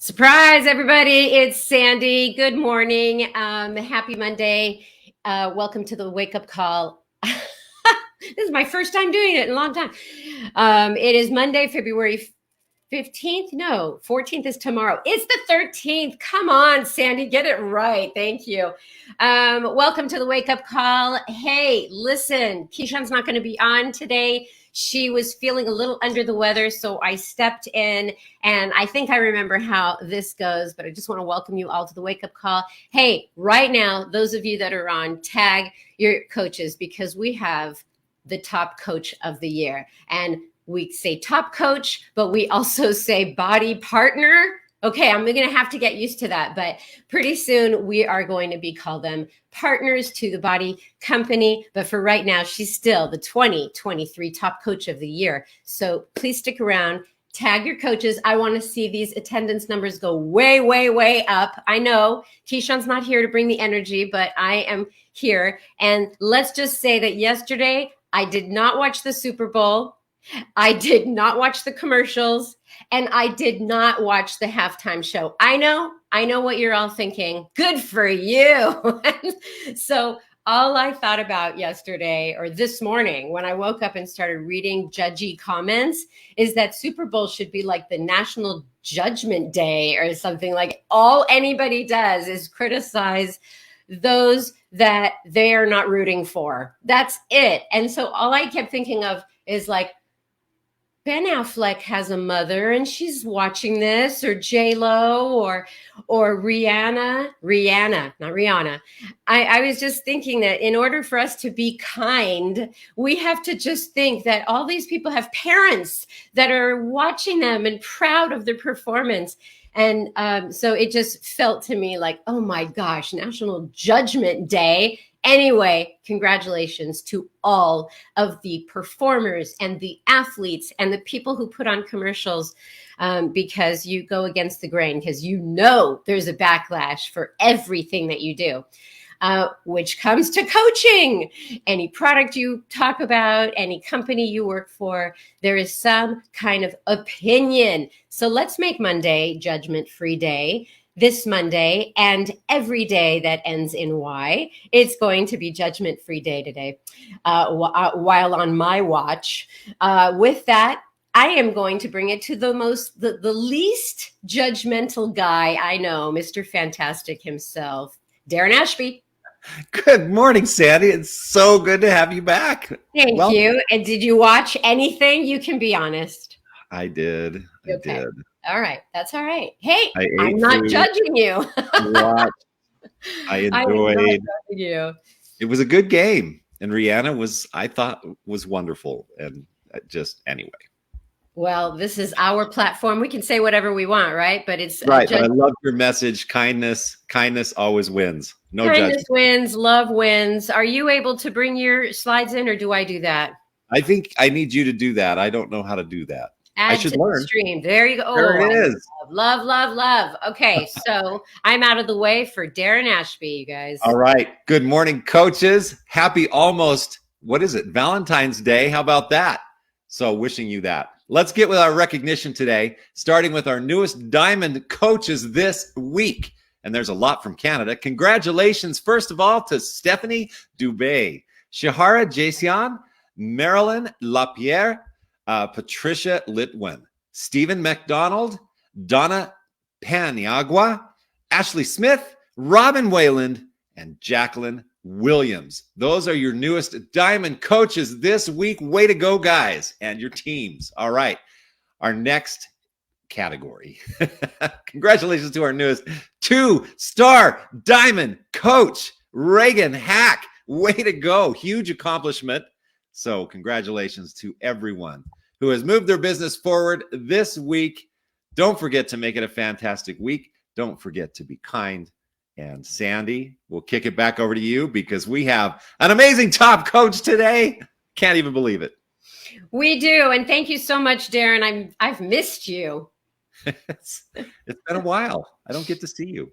Surprise, everybody. It's Sandy. Good morning. Happy Monday. Welcome to the wake up call. This is my first time doing it in a long time. It is Monday, February 15th. No, 14th is tomorrow. It's the 13th. Come on, Sandy, get it right. Thank you. Welcome to the wake up call. Hey, listen, Keyshawn's not going to be on today. She was feeling a little under the weather, so I stepped in, and I think I remember how this goes, but I just want to welcome you all to the wake-up call. Hey, right now, those of you that are on, tag your coaches, because we have the top coach of the year. And we say top coach, but we also say body partner. Okay, I'm going to have to get used to that, but pretty soon we are going to call them partners to the body company. But for right now, she's still the 2023 top coach of the year. So please stick around, tag your coaches. I want to see these attendance numbers go way, way, way up. I know Keyshawn's not here to bring the energy, but I am here. And let's just say that yesterday, I did not watch the Super Bowl. I did not watch the commercials, and I did not watch the halftime show. I know what you're all thinking. Good for you. So all I thought about yesterday or this morning when I woke up and started reading judgy comments is that Super Bowl should be like the National Judgment Day or something. Like all anybody does is criticize those that they are not rooting for. That's it. And so all I kept thinking of is like, Ben Affleck has a mother and she's watching this, or J-Lo or Rihanna, not Rihanna. I was just thinking that in order for us to be kind, we have to just think that all these people have parents that are watching them and proud of their performance. And so it just felt to me like, oh my gosh, National Judgment Day. Anyway, congratulations to all of the performers and the athletes and the people who put on commercials, because you go against the grain, because you know there's a backlash for everything that you do, which comes to coaching. Any product you talk about, any company you work for, there is some kind of opinion. So let's make Monday Judgment-Free Day. This Monday and every day that ends in Y, it's going to be Judgment-Free Day today, while on my watch. With that, I am going to bring it to the least judgmental guy I know, Mr. Fantastic himself, Darren Ashby. Good morning, Sandy. It's so good to have you back. Thank you. And did you watch anything? You can be honest. I did. I did. All right. That's all right. Hey, I'm not judging you. I enjoyed you. It was a good game. And Rihanna I thought was wonderful. And just anyway. Well, this is our platform. We can say whatever we want, right? But it's right. But I love your message. Kindness always wins. No kindness judgment. Wins. Love wins. Are you able to bring your slides in, or do I do that? I think I need you to do that. I don't know how to do that. Add I should to learn. The stream. There you go. There it is. Love. Okay, so I'm out of the way for Darren Ashby, you guys. All right. Good morning, coaches. Happy almost, what is it, Valentine's Day. How about that? So wishing you that. Let's get with our recognition today, starting with our newest Diamond coaches this week. And there's a lot from Canada. Congratulations, first of all, to Stephanie Dubé, Shahara Jason, Marilyn Lapierre, Patricia Litwin, Stephen McDonald, Donna Paniagua, Ashley Smith, Robin Wayland, and Jacqueline Williams. Those are your newest Diamond coaches this week. Way to go, guys, and your teams. All right. Our next category. Congratulations to our newest 2-star Diamond coach, Reagan Hack. Way to go. Huge accomplishment. So congratulations to everyone who has moved their business forward this week. Don't forget to make it a fantastic week. Don't forget to be kind. And Sandy, we'll kick it back over to you because we have an amazing top coach today. Can't even believe it. We do. And thank you so much, Darren. I've missed you. It's been a while. I don't get to see you.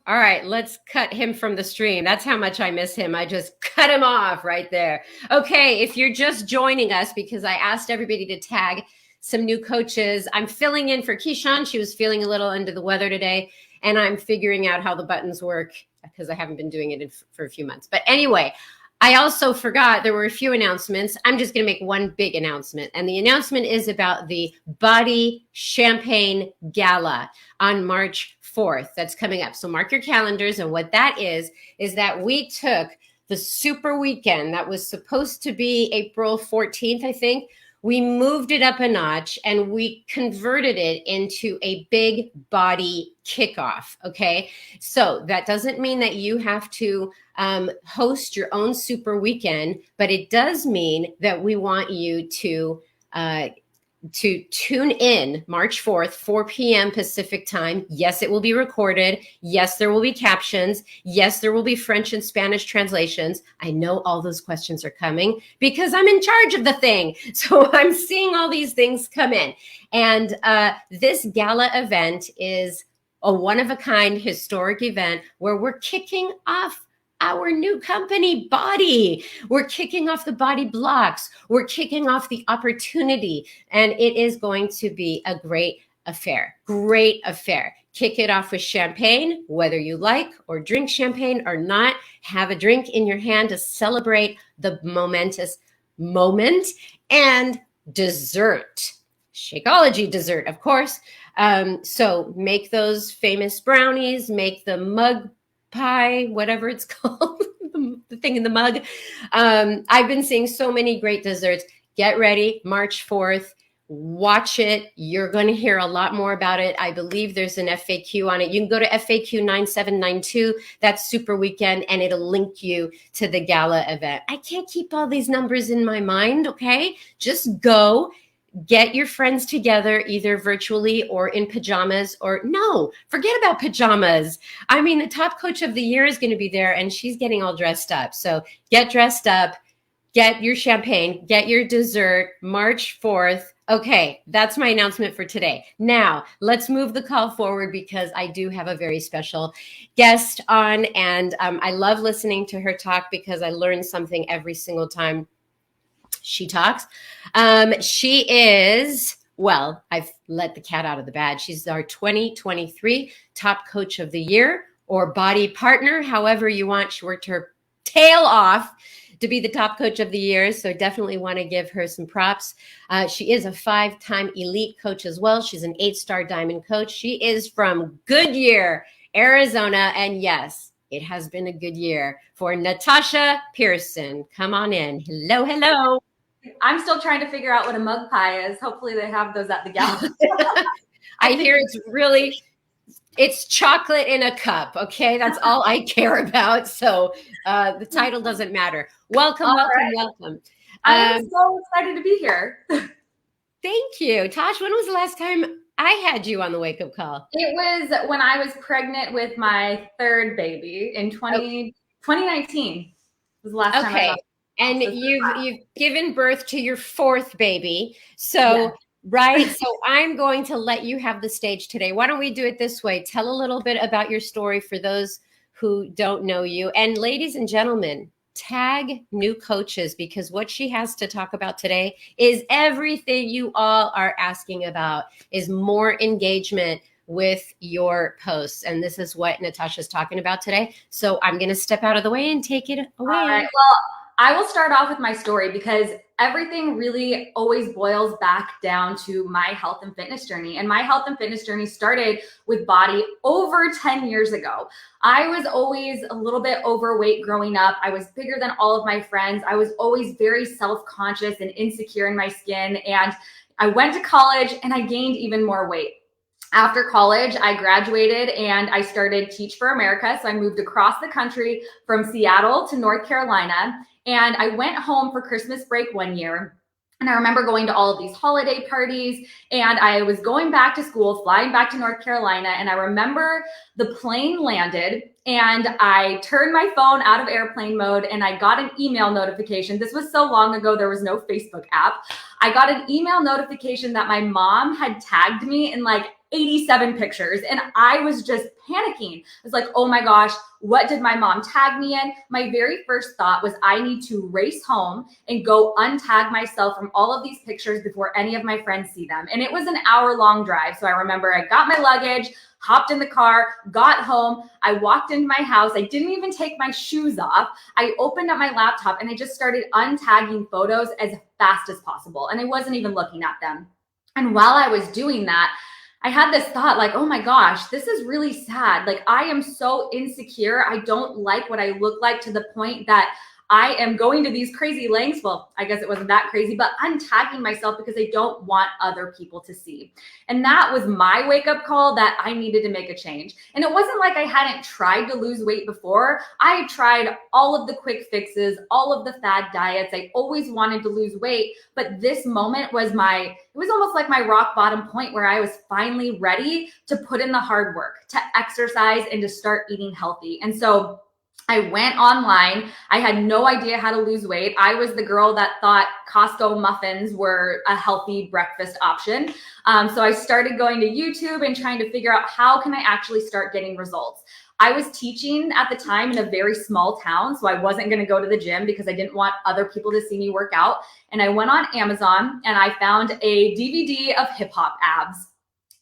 All right, let's cut him from the stream. That's how much I miss him. I just cut him off right there. Okay, if you're just joining us, because I asked everybody to tag some new coaches. I'm filling in for Keyshawn. She was feeling a little under the weather today, and I'm figuring out how the buttons work because I haven't been doing it for a few months. But anyway, I also forgot there were a few announcements. I'm just going to make one big announcement. And the announcement is about the Body Champagne Gala on March 4th. That's coming up. So mark your calendars. And what that is that we took the super weekend that was supposed to be April 14th, I think. We moved it up a notch and we converted it into a big body kickoff. Okay. So that doesn't mean that you have to host your own super weekend, but it does mean that we want you to tune in March 4th, 4 p.m. Pacific time. Yes, it will be recorded. Yes, there will be captions. Yes, there will be French and Spanish translations. I know all those questions are coming because I'm in charge of the thing. So I'm seeing all these things come in. And this gala event is a one-of-a-kind historic event where we're kicking off our new company, Body. We're kicking off the Body blocks. We're kicking off the opportunity. And it is going to be a great affair. Great affair. Kick it off with champagne, whether you like or drink champagne or not. Have a drink in your hand to celebrate the momentous moment. And dessert. Shakeology dessert, of course. So make those famous brownies, make the mug pie, whatever it's called, the thing in the mug. I've been seeing so many great desserts. Get ready, March 4th. Watch it. You're going to hear a lot more about it. I believe there's an FAQ on it. You can go to FAQ 9792. That's Super Weekend, and it'll link you to the gala event. I can't keep all these numbers in my mind, okay? Just go. Get your friends together, either virtually or in pajamas, or no, forget about pajamas. I mean, the top coach of the year is going to be there and she's getting all dressed up. So get dressed up, get your champagne, get your dessert, March 4th. Okay, that's my announcement for today. Now, let's move the call forward because I do have a very special guest on, and I love listening to her talk because I learn something every single time she talks. She is, well, I've let the cat out of the bag. She's our 2023 top coach of the year or body partner, however you want. She worked her tail off to be the top coach of the year. So definitely want to give her some props. She is a 5-time elite coach as well. She's an 8-star diamond coach. She is from Goodyear, Arizona. And yes, it has been a good year for Natasha Pehrson. Come on in. Hello, hello. I'm still trying to figure out what a mug pie is. Hopefully they have those at the gala. I hear it's chocolate in a cup. Okay. That's all I care about. So the title doesn't matter. Welcome. I'm so excited to be here. Thank you. Tosh, when was the last time I had you on the Wake Up Call? It was when I was pregnant with my third baby in 2019. Was the last time I got. And you've given birth to your 4th baby. So, yeah. Right. So I'm going to let you have the stage today. Why don't we do it this way? Tell a little bit about your story for those who don't know you. And ladies and gentlemen, tag new coaches because what she has to talk about today is everything you all are asking about, is more engagement with your posts. And this is what Natasha's talking about today. So I'm going to step out of the way and take it away. All right. Well, I will start off with my story because everything really always boils back down to my health and fitness journey. And my health and fitness journey started with Body over 10 years ago. I was always a little bit overweight growing up. I was bigger than all of my friends. I was always very self-conscious and insecure in my skin. And I went to college and I gained even more weight. After college, I graduated and I started Teach for America. So I moved across the country from Seattle to North Carolina. And I went home for Christmas break one year. And I remember going to all of these holiday parties and I was going back to school, flying back to North Carolina. And I remember the plane landed and I turned my phone out of airplane mode and I got an email notification. This was so long ago, there was no Facebook app. I got an email notification that my mom had tagged me in like 87 pictures. And I was just panicking. I was like, oh my gosh, what did my mom tag me in? My very first thought was I need to race home and go untag myself from all of these pictures before any of my friends see them. And it was an hour-long drive. So I remember I got my luggage, hopped in the car, got home. I walked into my house. I didn't even take my shoes off. I opened up my laptop and I just started untagging photos as fast as possible. And I wasn't even looking at them. And while I was doing that, I had this thought like, oh my gosh, this is really sad. Like, I am so insecure. I don't like what I look like, to the point that I am going to these crazy lengths. Well, I guess it wasn't that crazy, but I'm tagging myself because I don't want other people to see. And that was my wake up call that I needed to make a change. And it wasn't like I hadn't tried to lose weight before. I had tried all of the quick fixes, all of the fad diets. I always wanted to lose weight, but this moment was it was almost like my rock bottom point where I was finally ready to put in the hard work, to exercise, and to start eating healthy. And so I went online. I had no idea how to lose weight. I was the girl that thought Costco muffins were a healthy breakfast option. So I started going to YouTube and trying to figure out how can I actually start getting results. I was teaching at the time in a very small town, so I wasn't going to go to the gym because I didn't want other people to see me work out. And I went on Amazon and I found a DVD of hip hop abs.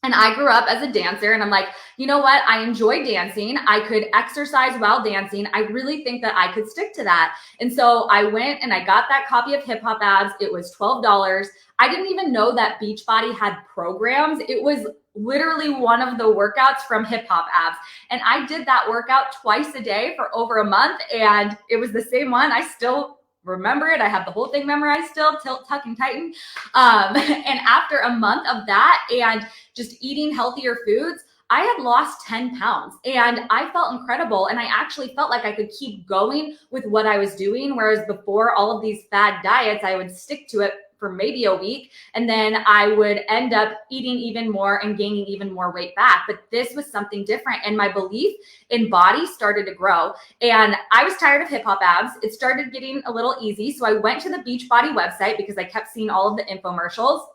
And I grew up as a dancer, and I'm like, you know what? I enjoy dancing. I could exercise while dancing. I really think that I could stick to that. And so I went and I got that copy of Hip Hop Abs. It was $12. I didn't even know that Beachbody had programs. It was literally one of the workouts from Hip Hop Abs. And I did that workout twice a day for over a month, and it was the same one. I still remember it. I have the whole thing memorized still, tilt, tuck, and tighten. And after a month of that and just eating healthier foods, I had lost 10 pounds and I felt incredible. And I actually felt like I could keep going with what I was doing. Whereas before, all of these fad diets, I would stick to it for maybe a week, and then I would end up eating even more and gaining even more weight back. But this was something different, and my belief in body started to grow. And I was tired of Hip Hop Abs. It started getting a little easy. So I went to the Beachbody website because I kept seeing all of the infomercials,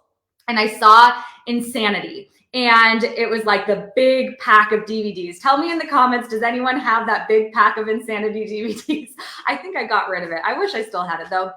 and I saw Insanity. And it was like the big pack of DVDs. Tell me in the comments, does anyone have that big pack of Insanity DVDs? I think I got rid of it. I wish I still had it though.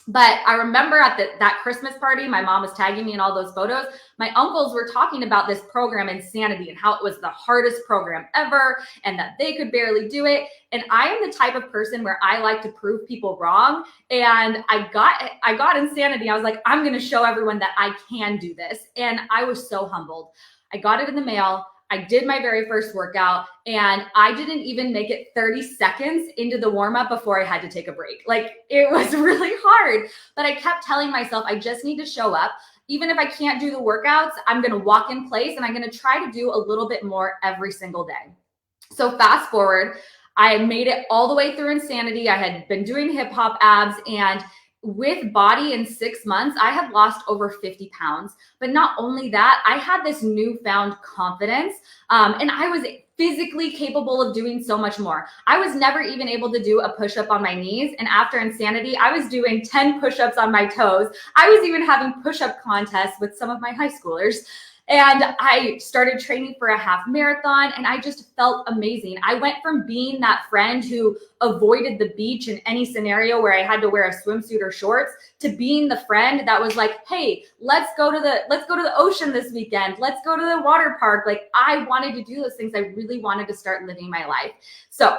But I remember at that Christmas party, my mom was tagging me in all those photos. My uncles were talking about this program, Insanity, and how it was the hardest program ever and that they could barely do it. And I am the type of person where I like to prove people wrong. And I got Insanity. I was like, I'm going to show everyone that I can do this. And I was so humbled. I got it in the mail. I did my very first workout, and I didn't even make it 30 seconds into the warm up before I had to take a break. Like, it was really hard, but I kept telling myself, I just need to show up. Even if I can't do the workouts, I'm going to walk in place and I'm going to try to do a little bit more every single day. So fast forward, I made it all the way through Insanity. I had been doing Hip Hop Abs, and with Body in 6 months, I had lost over 50 pounds. But not only that, I had this newfound confidence, and I was physically capable of doing so much more. I was never even able to do a push-up on my knees. And after Insanity, I was doing 10 push-ups on my toes. I was even having push-up contests with some of my high schoolers. And I started training for a half marathon, and I just felt amazing. I went from being that friend who avoided the beach in any scenario where I had to wear a swimsuit or shorts to being the friend that was like, hey, let's go to the ocean this weekend. Let's go to the water park. Like, I wanted to do those things. I really wanted to start living my life. So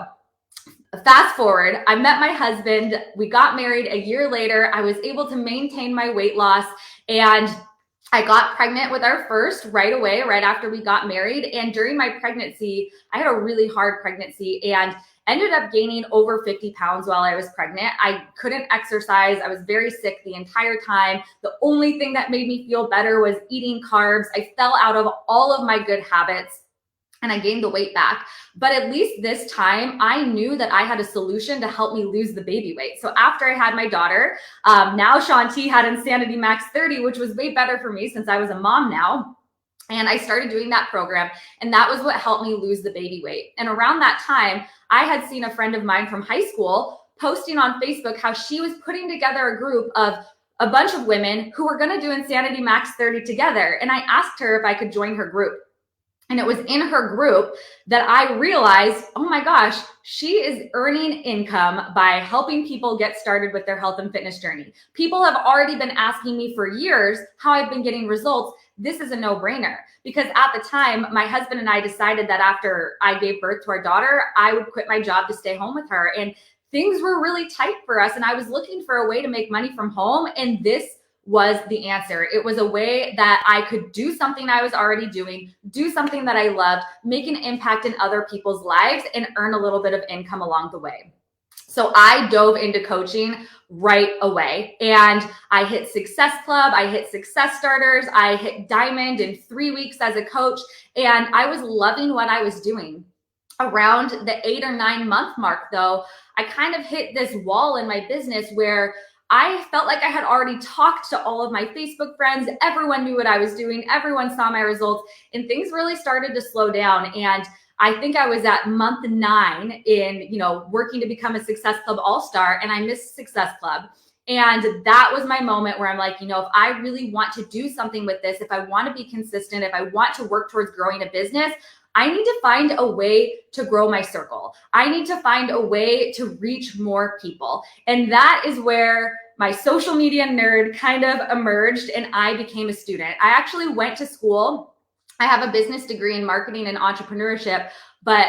fast forward, I met my husband. We got married a year later. I was able to maintain my weight loss, and I got pregnant with our first right away, right after we got married. And during my pregnancy, I had a really hard pregnancy and ended up gaining over 50 pounds while I was pregnant. I couldn't exercise. I was very sick the entire time. The only thing that made me feel better was eating carbs. I fell out of all of my good habits, and I gained the weight back. But at least this time, I knew that I had a solution to help me lose the baby weight. So after I had my daughter, now Shanti had Insanity Max 30, which was way better for me since I was a mom now. And I started doing that program, and that was what helped me lose the baby weight. And around that time, I had seen a friend of mine from high school posting on Facebook how she was putting together a group of a bunch of women who were going to do Insanity Max 30 together. And I asked her if I could join her group. And it was in her group that I realized, oh my gosh, she is earning income by helping people get started with their health and fitness journey. People have already been asking me for years how I've been getting results. This is a no-brainer, because at the time, my husband and I decided that after I gave birth to our daughter, I would quit my job to stay home with her. And things were really tight for us. And I was looking for a way to make money from home. And this was the answer. It was a way that I could do something I was already doing, do something that I loved, make an impact in other people's lives, and earn a little bit of income along the way. So I dove into coaching right away, and I hit Success Club, I hit Success Starters, I hit Diamond in 3 weeks as a coach, and I was loving what I was doing. Around the 8 or 9 month mark though, I kind of hit this wall in my business where I felt like I had already talked to all of my Facebook friends. Everyone knew what I was doing. Everyone saw my results, and things really started to slow down. And I think I was at month 9 in, working to become a Success Club All-Star, and I missed Success Club. And that was my moment where I'm like, if I really want to do something with this, if I want to be consistent, if I want to work towards growing a business, I need to find a way to grow my circle. I need to find a way to reach more people. And that is where my social media nerd kind of emerged, and I became a student. I actually went to school. I have a business degree in marketing and entrepreneurship, but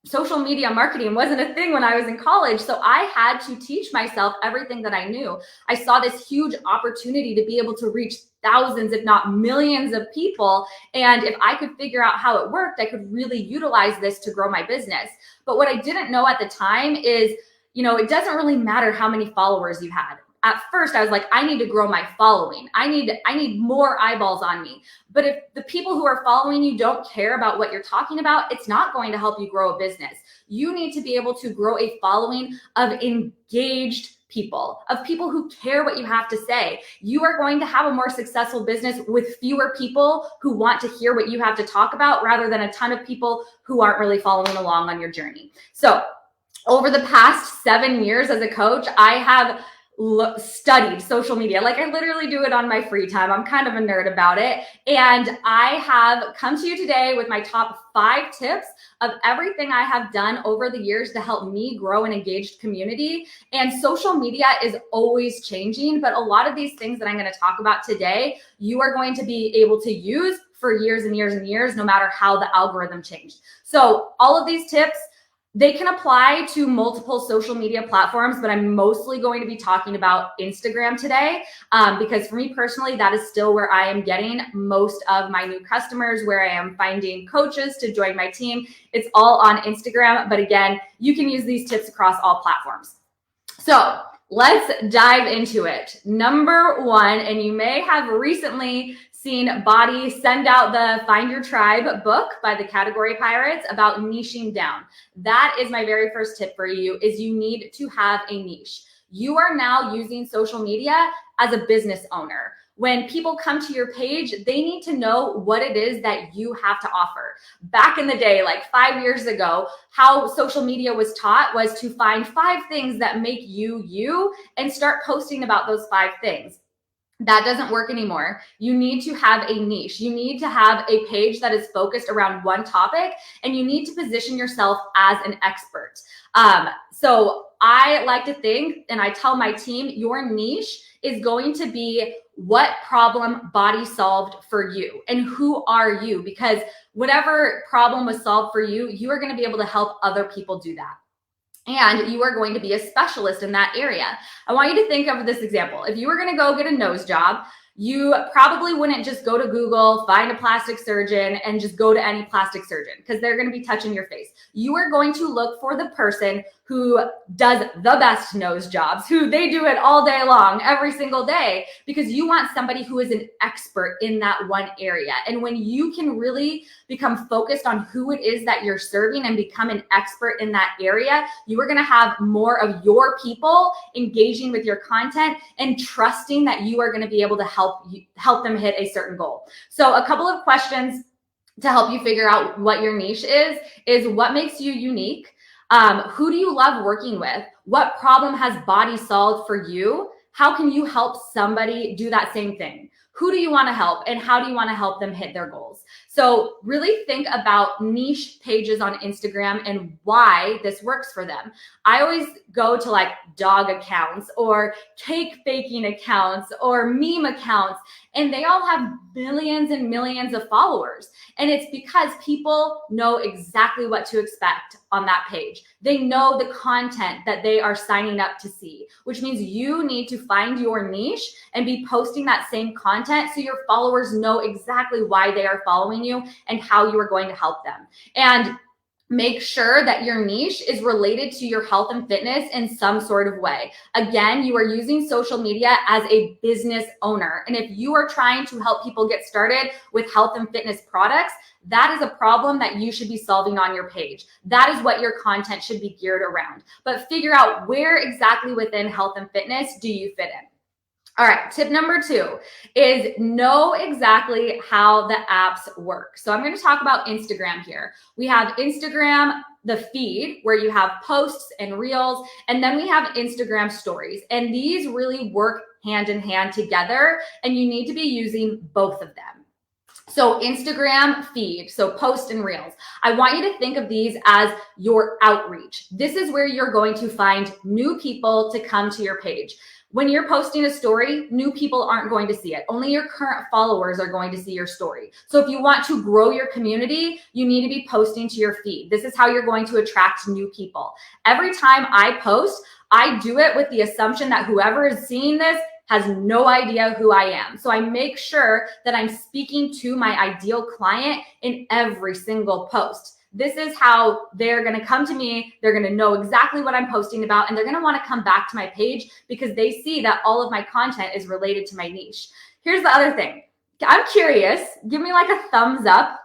social media marketing wasn't a thing when I was in college. So I had to teach myself everything that I knew. I saw this huge opportunity to be able to reach thousands, if not millions of people. And if I could figure out how it worked, I could really utilize this to grow my business. But what I didn't know at the time is, it doesn't really matter how many followers you had. At first, I was like, I need to grow my following. I need more eyeballs on me. But if the people who are following you don't care about what you're talking about, it's not going to help you grow a business. You need to be able to grow a following of engaged people, of people who care what you have to say. You are going to have a more successful business with fewer people who want to hear what you have to talk about, rather than a ton of people who aren't really following along on your journey. So over the past 7 years as a coach, I have studied social media. Like, I literally do it on my free time. I'm kind of a nerd about it. And I have come to you today with my top 5 tips of everything I have done over the years to help me grow an engaged community. And social media is always changing, but a lot of these things that I'm going to talk about today, you are going to be able to use for years and years and years, no matter how the algorithm changed. So all of these tips, they can apply to multiple social media platforms, but I'm mostly going to be talking about Instagram today, because for me personally, that is still where I am getting most of my new customers, where I am finding coaches to join my team. It's all on Instagram, but again, you can use these tips across all platforms. So let's dive into it. Number 1, and you may have recently seen Body send out the Find Your Tribe book by the Category Pirates about niching down. That is my very first tip for you, is you need to have a niche. You are now using social media as a business owner. When people come to your page, they need to know what it is that you have to offer. Back in the day, like 5 years ago, how social media was taught was to find 5 things that make you you and start posting about those 5 things. That doesn't work anymore. You need to have a niche. You need to have a page that is focused around one topic, and you need to position yourself as an expert. So I like to think, and I tell my team, your niche is going to be what problem Body solved for you, and who are you? Because whatever problem was solved for you, you are going to be able to help other people do that. And you are going to be a specialist in that area. I want you to think of this example. If you were going to go get a nose job, you probably wouldn't just go to Google, find a plastic surgeon, and just go to any plastic surgeon, because they're going to be touching your face. You are going to look for the person who does the best nose jobs, who they do it all day long, every single day, because you want somebody who is an expert in that one area. And when you can really become focused on who it is that you're serving and become an expert in that area, you are going to have more of your people engaging with your content and trusting that you are going to be able to help them hit a certain goal. So a couple of questions to help you figure out what your niche is what makes you unique? Who do you love working with? What problem has Body solved for you? How can you help somebody do that same thing? Who do you want to help and how do you want to help them hit their goals? So really think about niche pages on Instagram and why this works for them. I always go to like dog accounts or cake baking accounts or meme accounts, and they all have millions and millions of followers. And it's because people know exactly what to expect on that page. They know the content that they are signing up to see, which means you need to find your niche and be posting that same content so your followers know exactly why they are following you and how you are going to help them. And make sure that your niche is related to your health and fitness in some sort of way. Again, you are using social media as a business owner. And if you are trying to help people get started with health and fitness products, that is a problem that you should be solving on your page. That is what your content should be geared around. But figure out where exactly within health and fitness do you fit in. All right, tip number 2 is know exactly how the apps work. So I'm going to talk about Instagram here. We have Instagram, the feed, where you have posts and reels, and then we have Instagram stories. And these really work hand in hand together, and you need to be using both of them. So Instagram feed, so post and reels. I want you to think of these as your outreach. This is where you're going to find new people to come to your page. When you're posting a story, new people aren't going to see it. Only your current followers are going to see your story. So if you want to grow your community, you need to be posting to your feed. This is how you're going to attract new people. Every time I post, I do it with the assumption that whoever is seeing this has no idea who I am. So I make sure that I'm speaking to my ideal client in every single post. This is how they're going to come to me. They're going to know exactly what I'm posting about, and they're going to want to come back to my page because they see that all of my content is related to my niche. Here's the other thing. I'm curious. Give me like a thumbs up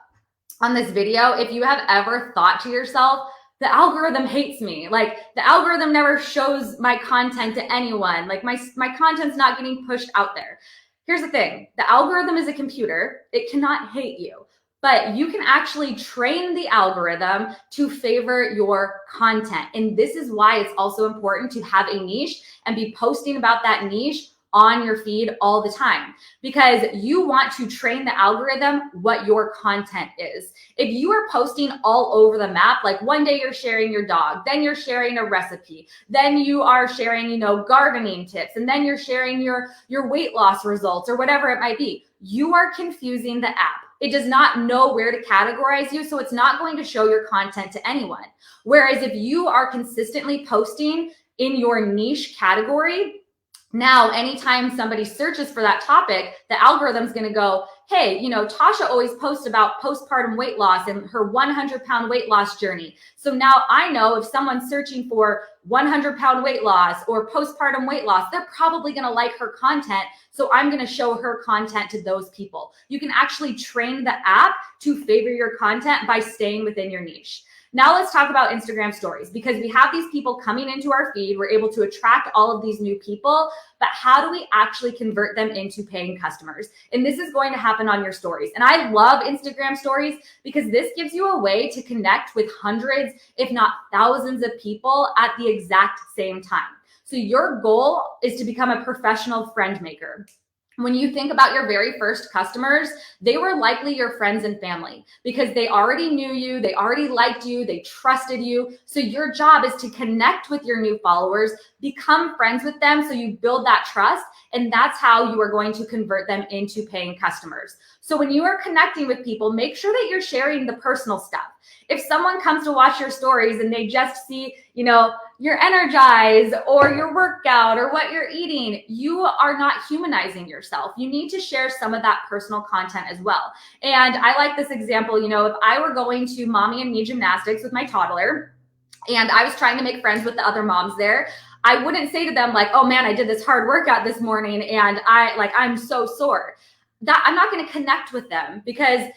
on this video if you have ever thought to yourself, the algorithm hates me. Like the algorithm never shows my content to anyone. Like my content's not getting pushed out there. Here's the thing. The algorithm is a computer. It cannot hate you. But you can actually train the algorithm to favor your content. And this is why it's also important to have a niche and be posting about that niche on your feed all the time, because you want to train the algorithm what your content is. If you are posting all over the map, like one day you're sharing your dog, then you're sharing a recipe, then you are sharing, gardening tips, and then you're sharing your weight loss results or whatever it might be, you are confusing the app. It does not know where to categorize you, so it's not going to show your content to anyone. Whereas if you are consistently posting in your niche category, now anytime somebody searches for that topic, the algorithm's going to go, hey, Tasha always posts about postpartum weight loss and her 100-pound weight loss journey. So now I know if someone's searching for 100-pound weight loss or postpartum weight loss, they're probably going to like her content. So I'm going to show her content to those people. You can actually train the app to favor your content by staying within your niche. Now let's talk about Instagram stories, because we have these people coming into our feed. We're able to attract all of these new people, but how do we actually convert them into paying customers? And this is going to happen on your stories. And I love Instagram stories because this gives you a way to connect with hundreds, if not thousands of people at the exact same time. So your goal is to become a professional friend maker. When you think about your very first customers, they were likely your friends and family because they already knew you, they already liked you, they trusted you. So your job is to connect with your new followers, become friends with them so you build that trust, and that's how you are going to convert them into paying customers. So when you are connecting with people, make sure that you're sharing the personal stuff. If someone comes to watch your stories and they just see, your Energize or your workout or what you're eating, you are not humanizing yourself. You need to share some of that personal content as well. And I like this example, if I were going to Mommy and Me gymnastics with my toddler and I was trying to make friends with the other moms there, I wouldn't say to them like, oh man, I did this hard workout this morning and I'm so sore. That I'm not going to connect with them because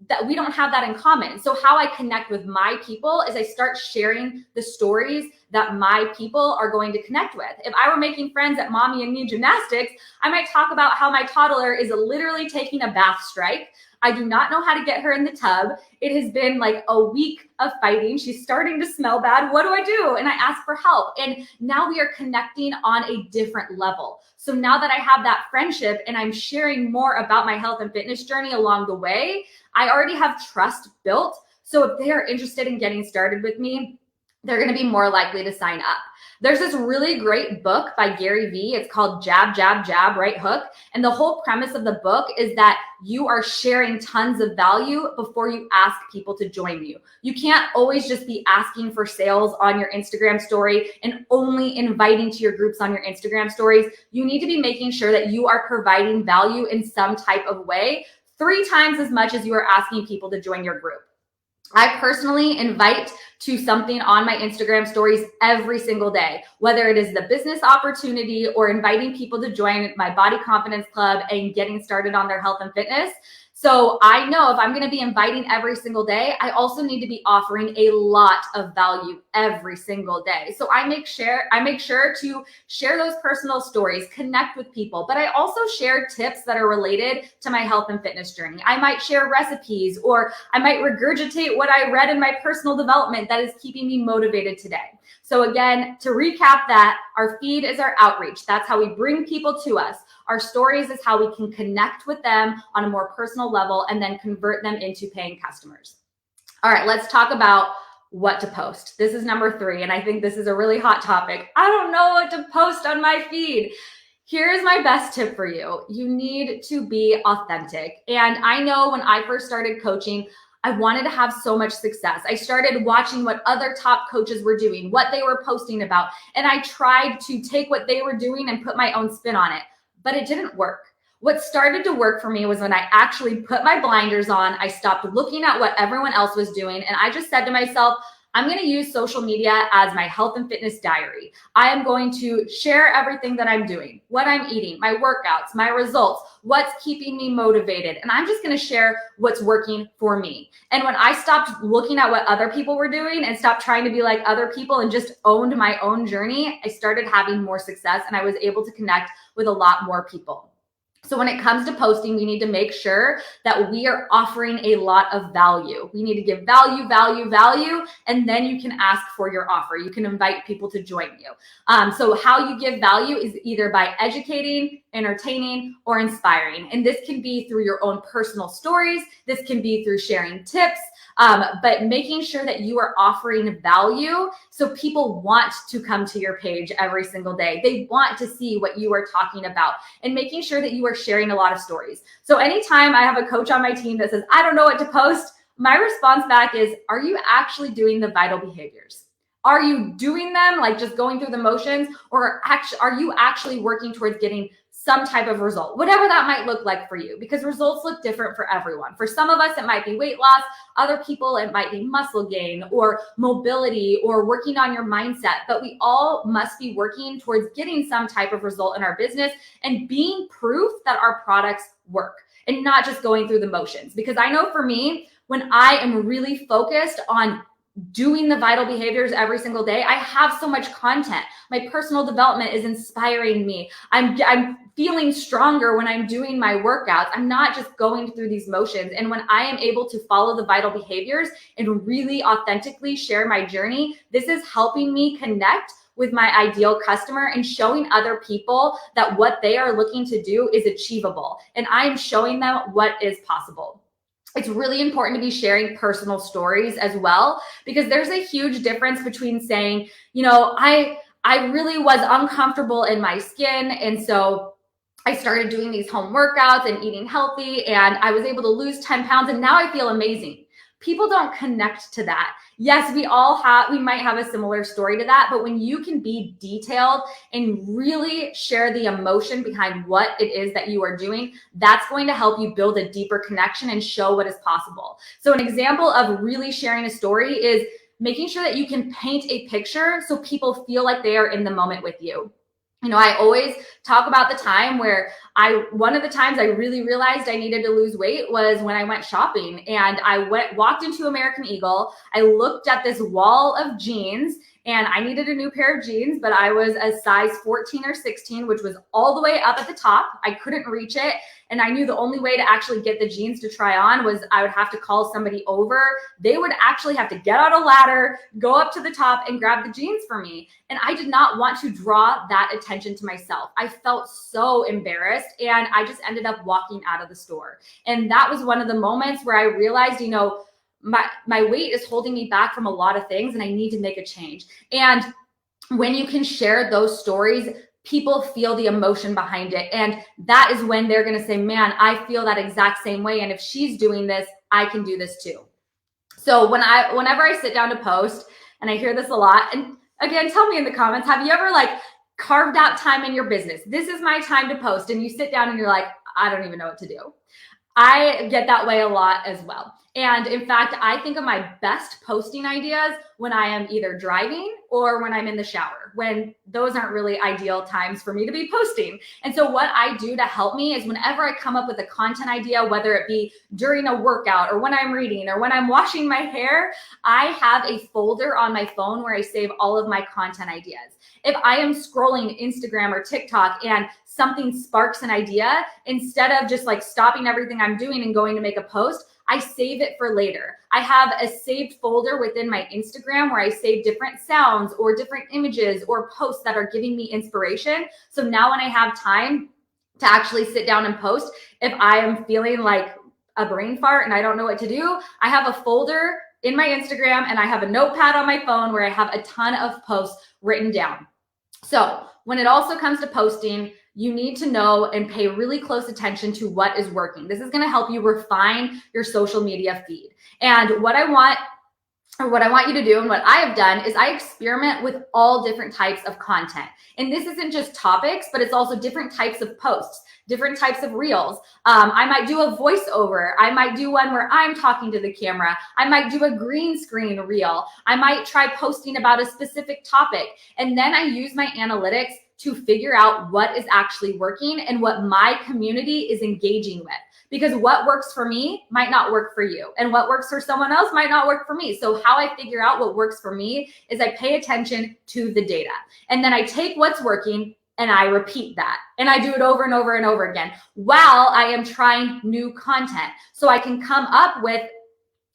that we don't have that in common. So how I connect with my people is I start sharing the stories that my people are going to connect with. If I were making friends at Mommy and Me Gymnastics, I might talk about how my toddler is literally taking a bath strike. I do not know how to get her in the tub. It has been like a week of fighting. She's starting to smell bad. What do I do? And I ask for help. And now we are connecting on a different level. So now that I have that friendship and I'm sharing more about my health and fitness journey along the way, I already have trust built. So if they are interested in getting started with me, they're going to be more likely to sign up. There's this really great book by Gary Vee. It's called Jab, Jab, Jab, Right Hook. And the whole premise of the book is that you are sharing tons of value before you ask people to join you. You can't always just be asking for sales on your Instagram story and only inviting to your groups on your Instagram stories. You need to be making sure that you are providing value in some type of way 3 times as much as you are asking people to join your group. I personally invite to something on my Instagram stories every single day, whether it is the business opportunity or inviting people to join my body confidence club and getting started on their health and fitness. So I know if I'm going to be inviting every single day, I also need to be offering a lot of value every single day. So I make sure to share those personal stories, connect with people, but I also share tips that are related to my health and fitness journey. I might share recipes, or I might regurgitate what I read in my personal development that is keeping me motivated today. So again, to recap that, our feed is our outreach. That's how we bring people to us. Our stories is how we can connect with them on a more personal level and then convert them into paying customers. All right, let's talk about what to post. This is number 3, and I think this is a really hot topic. I don't know what to post on my feed. Here is my best tip for you. You need to be authentic. And I know when I first started coaching, I wanted to have so much success. I started watching what other top coaches were doing, what they were posting about, and I tried to take what they were doing and put my own spin on it, but it didn't work. What started to work for me was when I actually put my blinders on, I stopped looking at what everyone else was doing, and I just said to myself, I'm going to use social media as my health and fitness diary. I am going to share everything that I'm doing, what I'm eating, my workouts, my results, what's keeping me motivated. And I'm just going to share what's working for me. And when I stopped looking at what other people were doing and stopped trying to be like other people and just owned my own journey, I started having more success and I was able to connect with a lot more people. So when it comes to posting, we need to make sure that we are offering a lot of value. We need to give value, value, value, and then you can ask for your offer. You can invite people to join you. So how you give value is either by educating, entertaining, or inspiring. And this can be through your own personal stories. This can be through sharing tips, but making sure that you are offering value so people want to come to your page every single day. They want to see what you are talking about, and making sure that you are sharing a lot of stories. So anytime I have a coach on my team that says, I don't know what to post, my response back is, are you actually doing the vital behaviors? Are you doing them like just going through the motions, or are you actually working towards getting some type of result, whatever that might look like for you, because results look different for everyone. For some of us, it might be weight loss. Other people, it might be muscle gain or mobility or working on your mindset. But we all must be working towards getting some type of result in our business and being proof that our products work, and not just going through the motions. Because I know for me, when I am really focused on doing the vital behaviors every single day, I have so much content. My personal development is inspiring me. I'm feeling stronger when I'm doing my workouts. I'm not just going through these motions. And when I am able to follow the vital behaviors and really authentically share my journey, this is helping me connect with my ideal customer and showing other people that what they are looking to do is achievable. And I am showing them what is possible. It's really important to be sharing personal stories as well, because there's a huge difference between saying, you know, I really was uncomfortable in my skin, and so I started doing these home workouts and eating healthy, and I was able to lose 10 pounds, and now I feel amazing. People don't connect to that. Yes, we might have a similar story to that, but when you can be detailed and really share the emotion behind what it is that you are doing, that's going to help you build a deeper connection and show what is possible. So an example of really sharing a story is making sure that you can paint a picture so people feel like they are in the moment with you. You know, I always talk about the time where one of the times I really realized I needed to lose weight was when I went shopping, and I walked into American Eagle. I looked at this wall of jeans, and I needed a new pair of jeans, but I was a size 14 or 16, which was all the way up at the top. I couldn't reach it. and I knew the only way to actually get the jeans to try on was I would have to call somebody over. They would actually have to get on a ladder, go up to the top and grab the jeans for me. And I did not want to draw that attention to myself. I felt so embarrassed, and I just ended up walking out of the store. And that was one of the moments where I realized, you know, my weight is holding me back from a lot of things, and I need to make a change. And when you can share those stories, people feel the emotion behind it. And that is when they're going to say, man, I feel that exact same way. And if she's doing this, I can do this too. So whenever I sit down to post, and I hear this a lot, and again, tell me in the comments, have you ever like carved out time in your business? This is my time to post. And you sit down and you're like, I don't even know what to do. I get that way a lot as well. And in fact, I think of my best posting ideas when I am either driving or when I'm in the shower, when those aren't really ideal times for me to be posting. And so what I do to help me is whenever I come up with a content idea, whether it be during a workout or when I'm reading or when I'm washing my hair, I have a folder on my phone where I save all of my content ideas. If I am scrolling Instagram or TikTok and something sparks an idea, instead of just like stopping everything I'm doing and going to make a post, I save it for later. I have a saved folder within my Instagram where I save different sounds or different images or posts that are giving me inspiration. So now when I have time to actually sit down and post, if I am feeling like a brain fart and I don't know what to do, I have a folder in my Instagram and I have a notepad on my phone where I have a ton of posts written down. So when it also comes to posting, you need to know and pay really close attention to what is working. This is going to help you refine your social media feed. And what I want you to do, and what I have done, is I experiment with all different types of content. And this isn't just topics, but it's also different types of posts, different types of reels. I might do a voiceover. I might do one where I'm talking to the camera. I might do a green screen reel. I might try posting about a specific topic. And then I use my analytics to figure out what is actually working and what my community is engaging with. Because what works for me might not work for you, and what works for someone else might not work for me. So how I figure out what works for me is I pay attention to the data. And then I take what's working and I repeat that. And I do it over and over and over again while I am trying new content. So I can come up with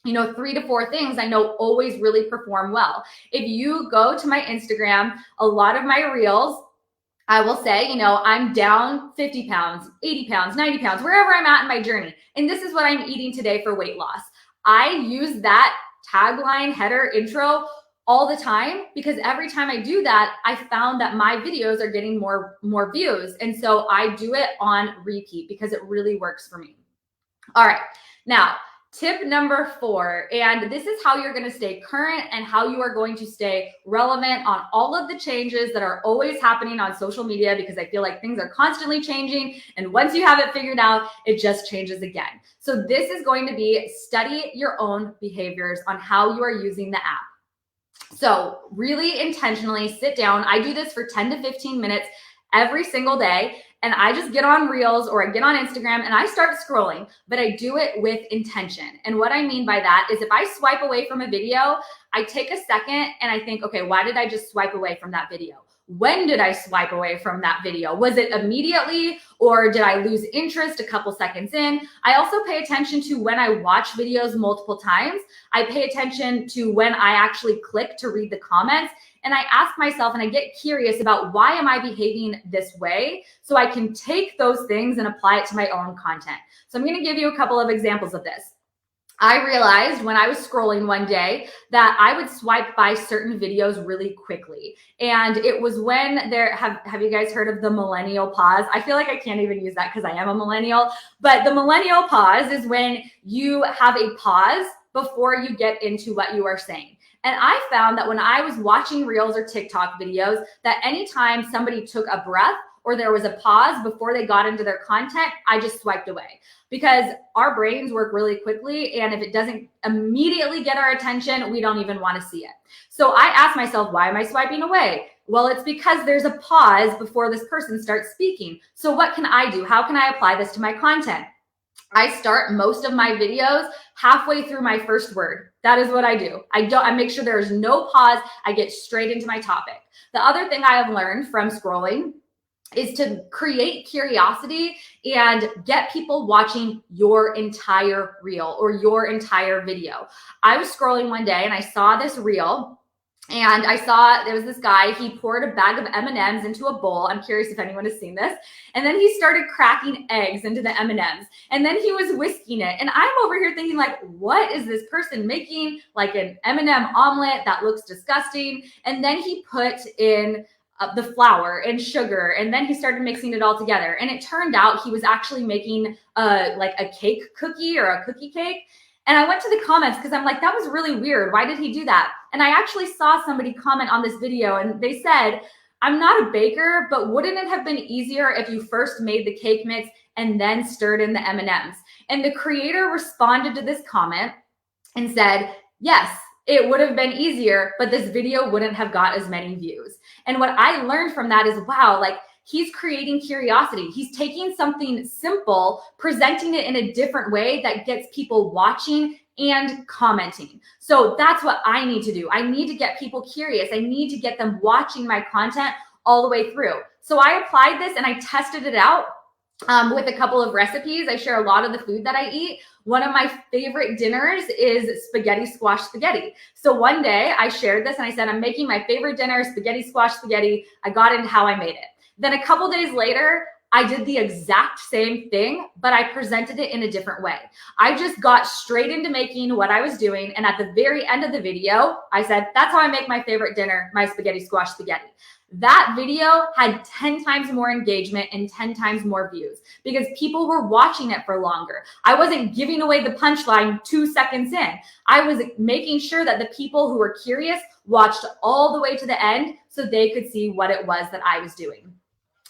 3 to 4 things I know always really perform well. If you go to my Instagram, a lot of my reels, I will say, I'm down 50 pounds, 80 pounds, 90 pounds, wherever I'm at in my journey. And this is what I'm eating today for weight loss. I use that tagline, header, intro all the time, because every time I do that, I found that my videos are getting more views. And so I do it on repeat because it really works for me. All right. Now, tip number 4, and this is how you're going to stay current and how you are going to stay relevant on all of the changes that are always happening on social media, because I feel like things are constantly changing. And once you have it figured out, it just changes again. So this is going to be study your own behaviors on how you are using the app. So really intentionally sit down. I do this for 10 to 15 minutes every single day. And I just get on Reels or I get on Instagram and I start scrolling, but I do it with intention. And what I mean by that is if I swipe away from a video, I take a second and I think, okay, why did I just swipe away from that video? When did I swipe away from that video? Was it immediately, or did I lose interest a couple seconds in? I also pay attention to when I watch videos multiple times. I pay attention to when I actually click to read the comments. And I ask myself and I get curious about why am I behaving this way, so I can take those things and apply it to my own content. So I'm going to give you a couple of examples of this. I realized when I was scrolling one day that I would swipe by certain videos really quickly. And it was when have you guys heard of the millennial pause? I feel like I can't even use that because I am a millennial, but the millennial pause is when you have a pause before you get into what you are saying. And I found that when I was watching Reels or TikTok videos, that anytime somebody took a breath or there was a pause before they got into their content, I just swiped away, because our brains work really quickly. And if it doesn't immediately get our attention, we don't even want to see it. So I asked myself, why am I swiping away? Well, it's because there's a pause before this person starts speaking. So what can I do? How can I apply this to my content? I start most of my videos halfway through my first word. That is what I do. I make sure there is no pause. I get straight into my topic. The other thing I have learned from scrolling is to create curiosity and get people watching your entire reel or your entire video. I was scrolling one day and I saw this reel, and I saw there was this guy, he poured a bag of M&Ms into a bowl. I'm curious if anyone has seen this. And then he started cracking eggs into the M&Ms. And then he was whisking it. And I'm over here thinking, like, what is this person making? Like an M&M omelet that looks disgusting. And then he put in the flour and sugar, and then he started mixing it all together. And it turned out he was actually making like a cake cookie or a cookie cake. And I went to the comments because I'm like, that was really weird. Why did he do that? And I actually saw somebody comment on this video, and they said, I'm not a baker, but wouldn't it have been easier if you first made the cake mix and then stirred in the M&Ms? And the creator responded to this comment and said, yes, it would have been easier, but this video wouldn't have got as many views. And what I learned from that is, wow, like, he's creating curiosity. He's taking something simple, presenting it in a different way that gets people watching and commenting. So that's what I need to do. I need to get people curious. I need to get them watching my content all the way through. So I applied this and I tested it out with a couple of recipes. I share a lot of the food that I eat. One of my favorite dinners is spaghetti squash spaghetti. So one day I shared this and I said, I'm making my favorite dinner, spaghetti squash spaghetti. I got into how I made it. Then a couple days later, I did the exact same thing, but I presented it in a different way. I just got straight into making what I was doing. And at the very end of the video, I said, that's how I make my favorite dinner, my spaghetti squash spaghetti. That video had 10 times more engagement and 10 times more views because people were watching it for longer. I wasn't giving away the punchline 2 seconds in. I was making sure that the people who were curious watched all the way to the end so they could see what it was that I was doing.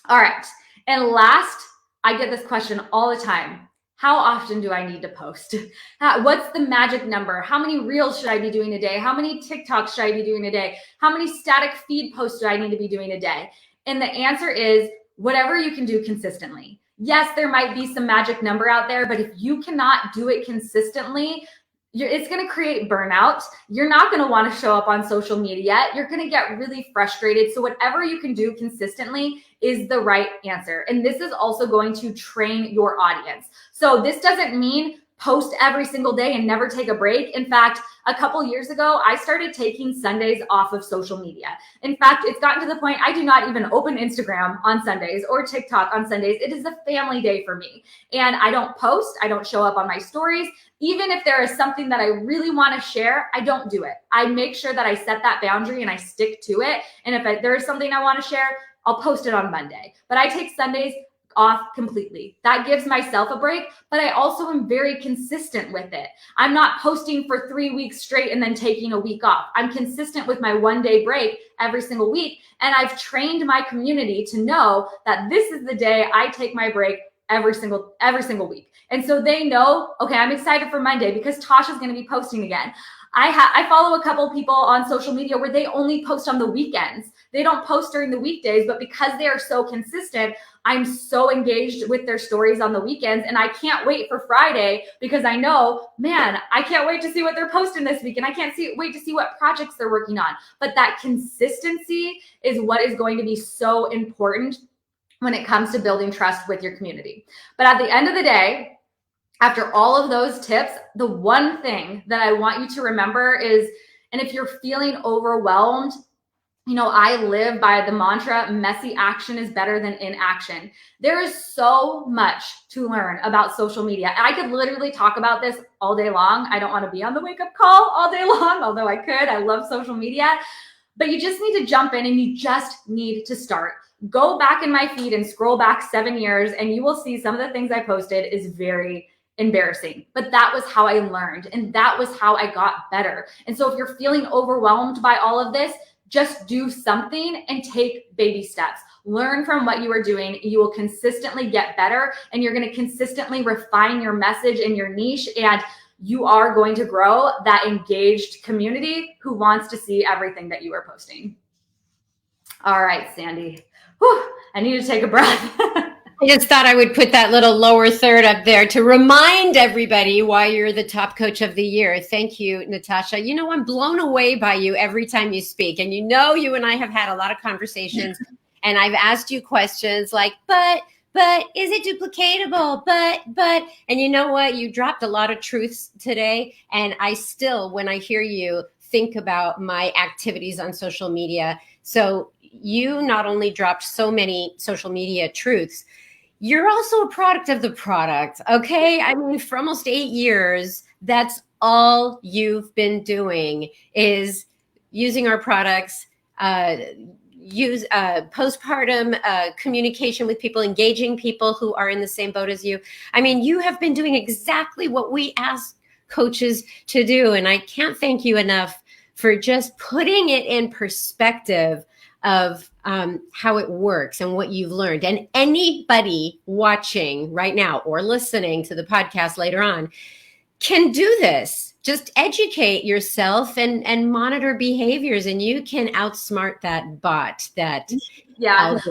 All right. And last, I get this question all the time. How often do I need to post? What's the magic number? How many reels should I be doing a day? How many TikToks should I be doing a day? How many static feed posts do I need to be doing a day? And the answer is whatever you can do consistently. Yes, there might be some magic number out there, but if you cannot do it consistently, it's going to create burnout. You're not going to want to show up on social media. You're going to get really frustrated. So whatever you can do consistently is the right answer. And this is also going to train your audience. So this doesn't mean post every single day and never take a break. In fact, a couple years ago, I started taking Sundays off of social media. In fact, it's gotten to the point I do not even open Instagram on Sundays or TikTok on Sundays. It is a family day for me. And I don't post. I don't show up on my stories. Even if there is something that I really want to share, I don't do it. I make sure that I set that boundary and I stick to it. And if there is something I want to share, I'll post it on Monday. But I take Sundays off completely. That gives myself a break, but I also am very consistent with it. I'm not posting for 3 weeks straight and then taking a week off. I'm consistent with my 1 day break every single week. And I've trained my community to know that this is the day I take my break every single week. And so they know, okay, I'm excited for Monday because Tasha's going to be posting again. I follow a couple people on social media where they only post on the weekends. They don't post during the weekdays, but because they are so consistent, I'm so engaged with their stories on the weekends. And I can't wait for Friday because I know, man, I can't wait to see what they're posting this week. And I can't wait to see what projects they're working on. But that consistency is what is going to be so important when it comes to building trust with your community. But at the end of the day, after all of those tips, the one thing that I want you to remember is, and if you're feeling overwhelmed, you know, I live by the mantra, messy action is better than inaction. There is so much to learn about social media. I could literally talk about this all day long. I don't want to be on the wake up call all day long, although I could. I love social media. But you just need to jump in and you just need to start. Go back in my feed and scroll back 7 years and you will see some of the things I posted is very embarrassing, but that was how I learned and that was how I got better. And so if you're feeling overwhelmed by all of this, just do something and take baby steps. Learn from what you are doing. You will consistently get better and you're going to consistently refine your message and your niche, and you are going to grow that engaged community who wants to see everything that you are posting. All right, Sandy. Whew, I need to take a breath. I just thought I would put that little lower third up there to remind everybody why you're the top coach of the year. Thank you, Natasha. You know, I'm blown away by you every time you speak. And you know, you and I have had a lot of conversations And I've asked you questions like, but is it duplicatable? And you know what? You dropped a lot of truths today. And I still, when I hear you, think about my activities on social media. So you not only dropped so many social media truths, you're also a product of the product. Okay. I mean, for almost 8 years, that's all you've been doing is using our products, use postpartum communication with people, engaging people who are in the same boat as you. I mean, you have been doing exactly what we ask coaches to do. And I can't thank you enough for just putting it in perspective of how it works and what you've learned. And anybody watching right now or listening to the podcast later on can do this. Just educate yourself and monitor behaviors, and you can outsmart that bot. Well, it's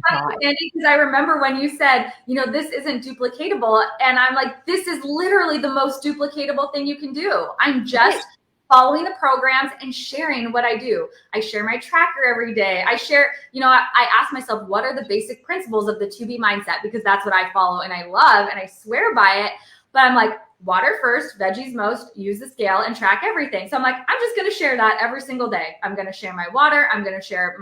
funny because I remember when you said, this isn't duplicatable, and I'm like, this is literally the most duplicatable thing you can do. I'm just following the programs and sharing what I do. I share my tracker every day. I share, I ask myself, what are the basic principles of the 2B mindset? Because that's what I follow and I love and I swear by it. But I'm like, water first, veggies most, use the scale and track everything. So I'm like, I'm just going to share that every single day. I'm going to share my water. I'm going to share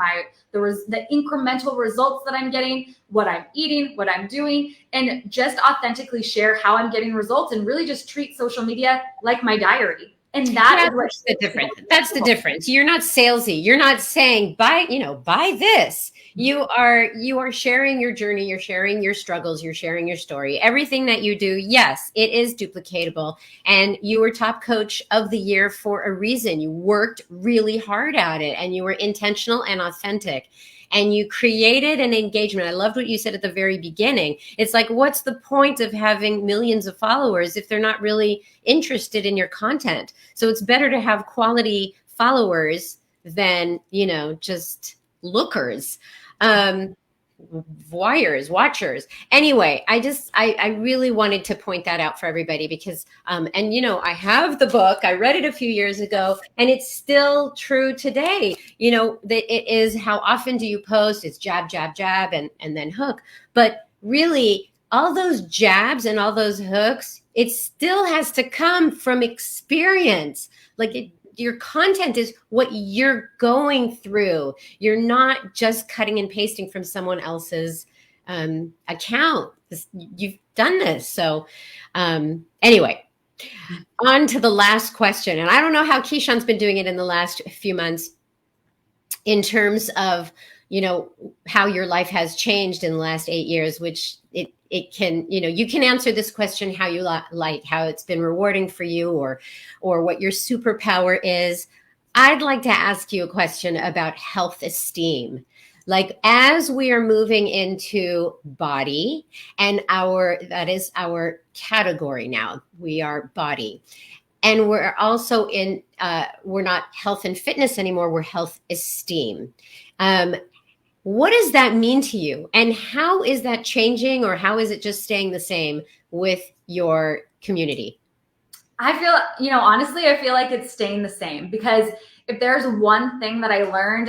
the incremental results that I'm getting, what I'm eating, what I'm doing, and just authentically share how I'm getting results and really just treat social media like my diary. And that's the difference. That's the difference. You're not salesy. You're not saying buy this. You are sharing your journey. You're sharing your struggles. You're sharing your story. Everything that you do, yes, it is duplicatable. And you were top coach of the year for a reason. You worked really hard at it and you were intentional and authentic. And you created an engagement. I loved what you said at the very beginning. It's like, what's the point of having millions of followers if they're not really interested in your content? So it's better to have quality followers than, just lookers, watchers. Anyway, I really wanted to point that out for everybody because, I have the book, I read it a few years ago and it's still true today. That it is, how often do you post? It's jab, jab, jab, and then hook. But really all those jabs and all those hooks, it still has to come from experience. Your content is what you're going through. You're not just cutting and pasting from someone else's account. You've done this. So anyway, on to the last question. And I don't know how Keyshawn's been doing it in the last few months in terms of, how your life has changed in the last 8 years, which it can, you can answer this question how you like, how it's been rewarding for you or what your superpower is. I'd like to ask you a question about health esteem. Like, as we are moving into body and that is our category now, we are body. And we're also we're not health and fitness anymore, we're health esteem. What does that mean to you? And how is that changing, or how is it just staying the same with your community? I feel, honestly, I feel like it's staying the same because if there's one thing that I learned,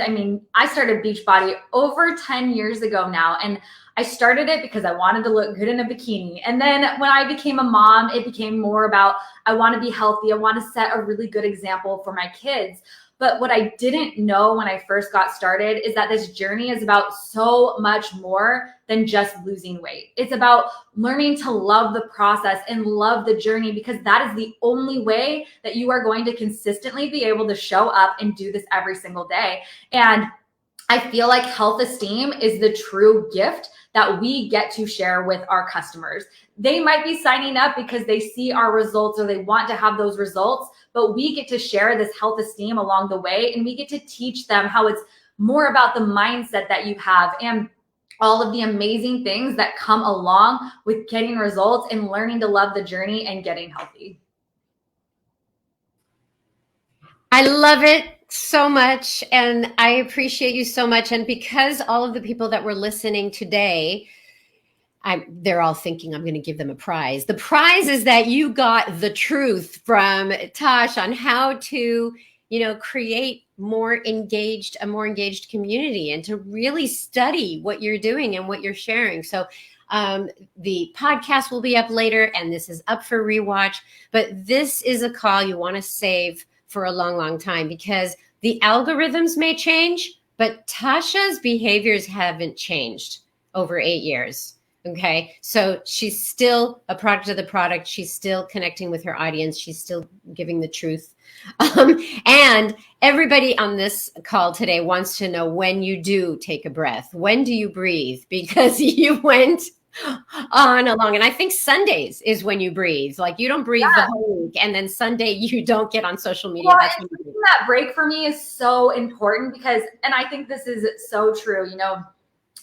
I started Beachbody over 10 years ago now. And I started it because I wanted to look good in a bikini. And then when I became a mom, it became more about, I want to be healthy. I want to set a really good example for my kids. But what I didn't know when I first got started is that this journey is about so much more than just losing weight. It's about learning to love the process and love the journey, because that is the only way that you are going to consistently be able to show up and do this every single day. And I feel like health esteem is the true gift that we get to share with our customers. They might be signing up because they see our results or they want to have those results, but we get to share this health esteem along the way, and we get to teach them how it's more about the mindset that you have and all of the amazing things that come along with getting results and learning to love the journey and getting healthy. I love it so much, and I appreciate you so much. And because all of the people that were listening today, they're all thinking I'm going to give them a prize. The prize is that you got the truth from Tosh on how to create a more engaged community, and to really study what you're doing and what you're sharing. So the podcast will be up later, and this is up for rewatch. But this is a call you want to save for a long, long time, because the algorithms may change, but Tasha's behaviors haven't changed over 8 years. Okay. So she's still a product of the product. She's still connecting with her audience. She's still giving the truth. And everybody on this call today wants to know when you do take a breath. When do you breathe? Because you went on along. And I think Sundays is when you breathe. Like, you don't breathe the whole week, and then Sunday you don't get on social media. Well, and taking that break for me is so important, because, and I think this is so true,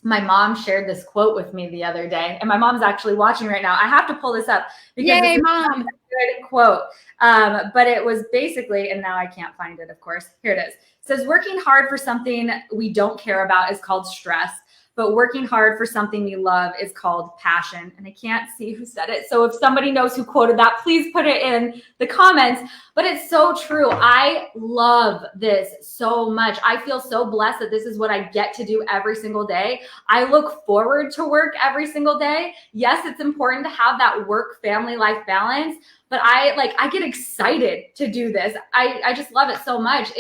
my mom shared this quote with me the other day, and my mom's actually watching right now. I have to pull this up because Yay, Mom. It's a good quote. But it was basically, and now I can't find it, of course. Here it is. It says, working hard for something we don't care about is called stress, but working hard for something you love is called passion. And I can't see who said it. So if somebody knows who quoted that, please put it in the comments. But it's so true. I love this so much. I feel so blessed that this is what I get to do every single day. I look forward to work every single day. Yes, it's important to have that work family life balance, but I get excited to do this. I just love it so much.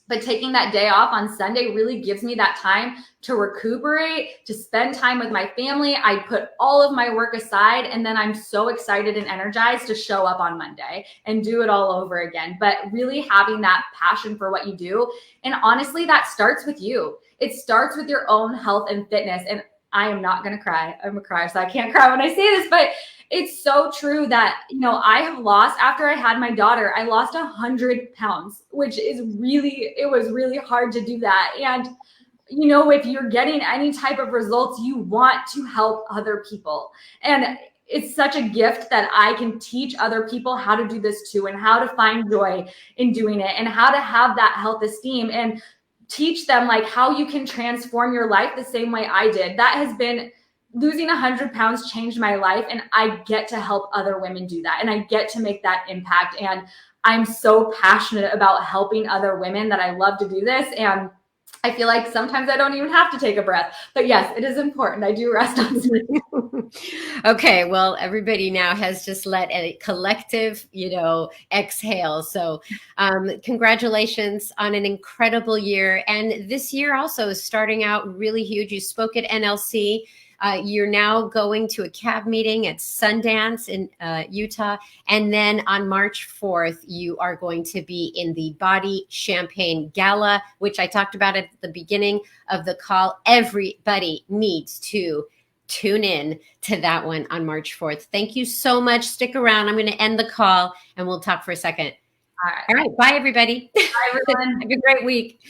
But taking that day off on Sunday really gives me that time to recuperate, to spend time with my family. I put all of my work aside, and then I'm so excited and energized to show up on Monday and do it all over again. But really having that passion for what you do. And honestly, that starts with you. It starts with your own health and fitness. And I am not going to cry. I'm a crier, so I can't cry when I say this, but it's so true that, I have lost, after I had my daughter, I lost 100 pounds, which is it was really hard to do that. And, if you're getting any type of results, you want to help other people. And it's such a gift that I can teach other people how to do this too, and how to find joy in doing it, and how to have that health esteem, and teach them how you can transform your life the same way I did. That has been, losing 100 pounds changed my life, and I get to help other women do that, and I get to make that impact. And I'm so passionate about helping other women that I love to do this. And I feel like sometimes I don't even have to take a breath, but yes, it is important. I do rest on sleep. Okay. Well, everybody now has just let a collective, exhale. So congratulations on an incredible year. And this year also is starting out really huge. You spoke at NLC. You're now going to a CAB meeting at Sundance in Utah. And then on March 4th, you are going to be in the Body Champagne Gala, which I talked about at the beginning of the call. Everybody needs to tune in to that one on March 4th. Thank you so much. Stick around. I'm going to end the call, and we'll talk for a second. All right. Bye, everybody. Bye, everyone. Have a great week.